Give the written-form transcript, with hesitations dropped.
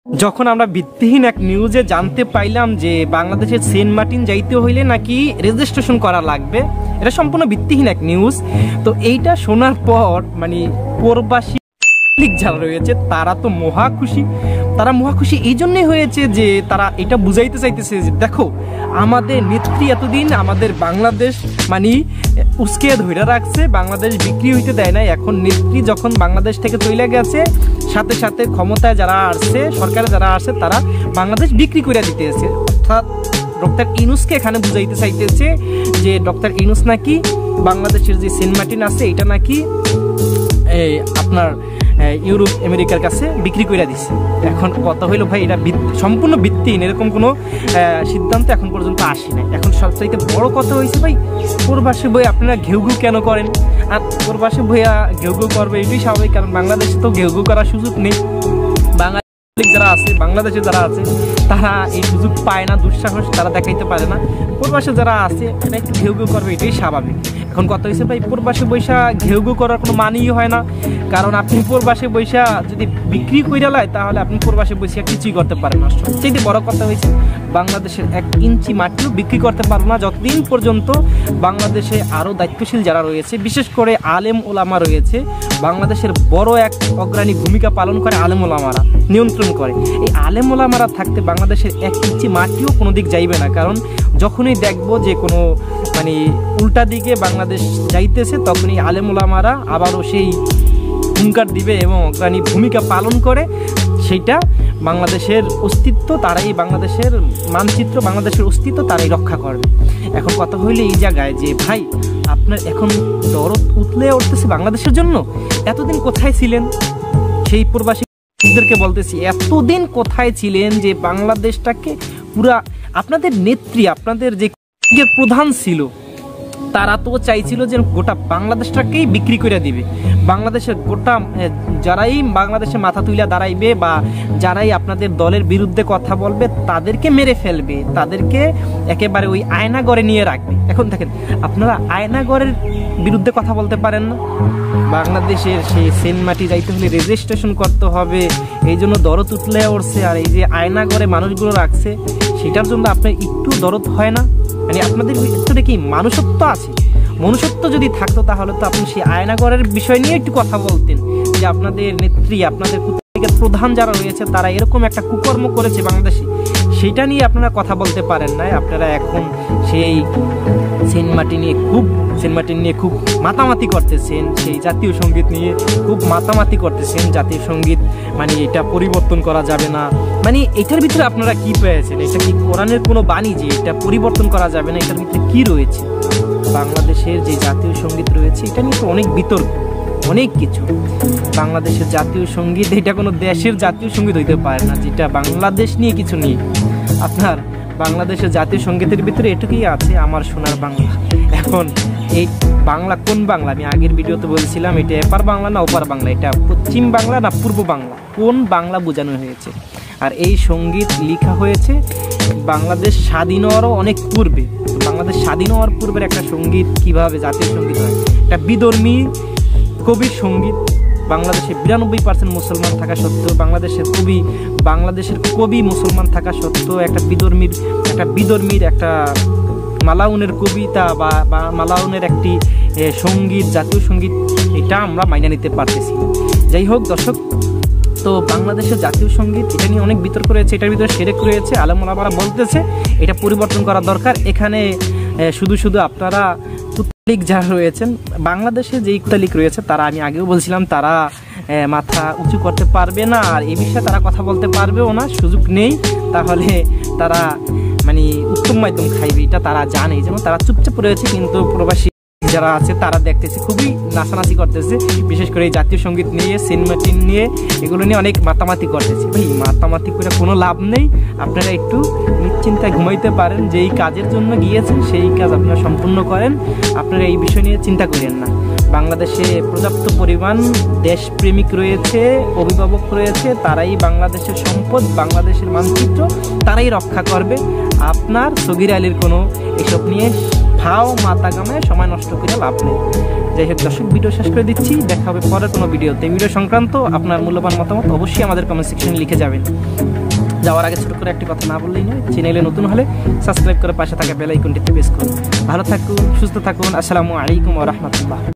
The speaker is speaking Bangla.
যখন আমরা ভিত্তিহীন এক নিউজে জানতে পাইলাম যে বাংলাদেশের সেন্ট মার্টিন যাইতে হইলে নাকি রেজিস্ট্রেশন করা লাগবে, এটা সম্পূর্ণ ভিত্তিহীন এক নিউজ। তো এইটা শোনার পর মানে প্রবাসী যারা রয়েছে তারা তো মহা খুশি। তারা মহা খুশি এই জন্যই হয়েছে যে তারা এটা বুঝাইতে চাইতেছে যে দেখো আমাদের নেত্রী এতদিন আমাদের বাংলাদেশ মানে উস্কে ধরে রাখছে, বাংলাদেশ বিক্রি হইতে দেয় না। এখন নেত্রী যখন বাংলাদেশ থেকে চলে গেছে, সাথে সাথে ক্ষমতায় যারা আসছে, সরকারে যারা আসছে, তারা বাংলাদেশ বিক্রি করে দিতেছে। অর্থাৎ ডক্টর ইউনূসকে এখানে বুঝাইতে চাইতেছে যে ডক্টর ইউনূস নাকি বাংলাদেশের যে সেন্ট মার্টিন আছে এটা নাকি আপনার ইউরোপ আমেরিকার কাছে বিক্রি করে দিচ্ছে। এখন কথা হইলো ভাই এটা সম্পূর্ণ ভিত্তিহীন, এরকম কোনো সিদ্ধান্ত এখন পর্যন্ত আসে নাই। এখন সবচাইতে বড় কথা হয়েছে ভাই প্রবাসী বই আপনারা ঘেউ ঘেউ কেন করেন? আর প্রবাসী বইয়া ঘেউ ঘেউ করবে এটাই স্বাভাবিক, কারণ বাংলাদেশে তো ঘেউ ঘেউ করার সুযোগ নেই। যারা আছে বাংলাদেশে যারা আছে তারা এই সুযোগ পায় না, দুঃসাহস তারা দেখাইতে পারে না। প্রবাসে যারা আছে এটা একটু ঘেউ ঘেউ করবে এটাই স্বাভাবিক। এখন কথা হয়েছে ভাই প্রবাসে বৈশা ঘেউ ঘেউ করার কোনো মানেই হয় না, কারণ আপনি প্রবাসে বৈশা যদি বিক্রি করে লাই তাহলে আপনি প্রবাসে বৈশা কিছুই করতে পারেন না। সবচেয়ে বড় কথা হয়েছে বাংলাদেশের 1 ইঞ্চি মাটিও বিক্রি করতে পারবো না যতদিন পর্যন্ত বাংলাদেশে আরও দায়িত্বশীল যারা রয়েছে, বিশেষ করে আলেম ওলামা রয়েছে। বাংলাদেশের বড় এক অগ্রণী ভূমিকা পালন করে আলেম ওলামারা, নিয়ন্ত্রণ করে। এই আলেম ওলামারা থাকতে বাংলাদেশের 1 ইঞ্চি মাটিও কোনো দিক যাইবে না, কারণ যখনই দেখবো যে কোনো মানে উল্টা দিকে বাংলাদেশ যাইতেছে তখনই আলেম ওলামারা আবারও সেই হুঙ্কার দিবে এবং অগ্রণী ভূমিকা পালন করে। সেইটা বাংলাদেশের অস্তিত্ব তারাই, বাংলাদেশের মানচিত্র, বাংলাদেশের অস্তিত্ব তারাই রক্ষা করবে। এখন কথা হইলে এই জায়গায় যে ভাই আপনার এখন দরদ উঠলে উঠতেছে বাংলাদেশের জন্য, এতদিন কোথায় ছিলেন? সেই প্রবাসীদেরকে বলতেছি এতদিন কোথায় ছিলেন যে বাংলাদেশটাকে পুরা আপনাদের নেত্রী, আপনাদের যে প্রধান ছিল তারা তো চাইছিল যে গোটা বাংলাদেশটাকেই বিক্রি করে দিবে। বাংলাদেশের গোটা যারাই বাংলাদেশে মাথা তুলে দাঁড়াইবে বা যারাই আপনাদের দলের বিরুদ্ধে কথা বলবে তাদেরকে মেরে ফেলবে, তাদেরকে একেবারে ওই আয়নাগরে নিয়ে রাখবে। এখন দেখেন আপনারা আয়নাগরের বিরুদ্ধে কথা বলতে পারেন না, বাংলাদেশের সেই সেন্ট মার্টিন যাইতে হলে রেজিস্ট্রেশন করতে হবে, এই জন্য দরদ উঠলে উঠছে। আর এই যে আয়নাগরে মানুষগুলো রাখছে সেটার জন্য আপনার একটু দরদ হয় না? মানে আপনাদের ভিতরে কি মানুষত্ব আছে? মনুষ্যত্ব যদি থাকতো তাহলে তো আপনি সেই আয়নাগরের বিষয় নিয়ে একটু কথা বলতেন, যে আপনাদের নেত্রী, আপনাদের প্রধান যারা রয়েছে তারা এরকম একটা কুকর্ম করেছে বাংলাদেশে, সেটা নিয়ে আপনারা কথা বলতে পারেন না। আপনারা এখন সেই সেন্ট মার্টিন নিয়ে খুব মাতামাতি করতেছেন, সেই জাতীয় সঙ্গীত নিয়ে খুব মাতামাতি করতেছেন। জাতীয় সঙ্গীত মানে এটা পরিবর্তন করা যাবে না, মানে এটার ভিতরে আপনারা কি পেয়েছেন? এটা কি কোরআনের কোনো বাণী যে এটা পরিবর্তন করা যাবে না? এটার ভিতরে কি রয়েছে? বাংলাদেশের যে জাতীয় সঙ্গীত রয়েছে এটা নিয়ে তো অনেক বিতর্ক, অনেক কিছু। বাংলাদেশের জাতীয় সঙ্গীত এটা কোনো দেশের জাতীয় সঙ্গীত হইতে পারে না যেটা বাংলাদেশ নিয়ে কিছু নেই। আপনার বাংলাদেশের জাতীয় সঙ্গীতের ভিতরে এটুকুই আছে, আমার সোনার বাংলা। এখন এই বাংলা কোন বাংলা? আমি আগের ভিডিওতে বলছিলাম এটা এপার বাংলা না ওপার বাংলা, এটা পশ্চিম বাংলা না পূর্ব বাংলা, কোন বাংলা বোঝানো হয়েছে? আর এই সঙ্গীত লেখা হয়েছে বাংলাদেশ স্বাধীন হওয়ারও অনেক পূর্বে। বাংলাদেশ স্বাধীন হওয়ার পূর্বের একটা সঙ্গীত কিভাবে জাতীয় সঙ্গীত হয়? এটা বিধর্মী কবির সঙ্গীত। বাংলাদেশে 92% মুসলমান থাকা সত্ত্বেও, বাংলাদেশের কবি মুসলমান থাকা সত্ত্বেও একটা বিধর্মীর একটা মালাউনের কবিতা বা মালাউনের একটি সঙ্গীত, জাতীয় সঙ্গীত, এটা আমরা মাইনা নিতে পারতেছি। যাই হোক দর্শক, তো বাংলাদেশের জাতীয় সঙ্গীত এটা নিয়ে অনেক বিতর্ক রয়েছে, এটার ভিতরে শিরক রয়েছে। আলেম ওলামারা বলতেছে এটা পরিবর্তন করা দরকার। এখানে শুধু আপনারা কুতালিক যারা রয়েছেন, বাংলাদেশে যেই কুতালিক রয়েছে তারা, আমি আগেও বলছিলাম, তারা মাথা উঁচু করতে পারবে না, আর এ বিষয়ে তারা কথা বলতে পারবেও না, সুযোগ নেই। তাহলে তারা মানে উত্তম মাধ্যম খাইবে এটা তারা জানে, যেন তারা চুপচাপ রয়েছে। কিন্তু প্রবাসী যারা আছে তারা দেখতেছে খুবই নাচানাচি করতেছে, বিশেষ করে এই জাতীয় সঙ্গীত নিয়ে, সেন্ট মার্টিন নিয়ে, এগুলো নিয়ে অনেক মাতামাতি করতেছে। ভাই মাতামাতি করে কোনো লাভ নেই। আপনারা একটু নিশ্চিন্তায় ঘুমাইতে পারেন, যেই কাজের জন্য গিয়েছেন সেই কাজ আপনারা সম্পূর্ণ করেন, আপনারা এই বিষয় নিয়ে চিন্তা করেন না। বাংলাদেশে পর্যাপ্ত পরিমাণ দেশপ্রেমিক রয়েছে, অভিভাবক রয়েছে, তারাই বাংলাদেশের সম্পদ, বাংলাদেশের মানচিত্র তারাই রক্ষা করবে। আপনার সগির আলীর কোনো এসব নিয়ে ফাও মাথা গামে সময় নষ্ট করে লাভ নেই। যাই হোক দর্শক, ভিডিও শেষ করে দিচ্ছি, দেখা হবে পরের কোনো ভিডিওতে। ভিডিও সংক্রান্ত আপনার মূল্যবান মতামত অবশ্যই আমাদের কমেন্ট সেকশনে লিখে যাবেন। যাওয়ার আগে ছোট করে একটি কথা না বললেই নয়, চ্যানেলে নতুন হলে সাবস্ক্রাইব করে পাশে থাকা বেল আইকনটিতে প্রেস করুন। ভালো থাকুন, সুস্থ থাকুন। আসসালামু আলাইকুম ওয়া রাহমাতুল্লাহ।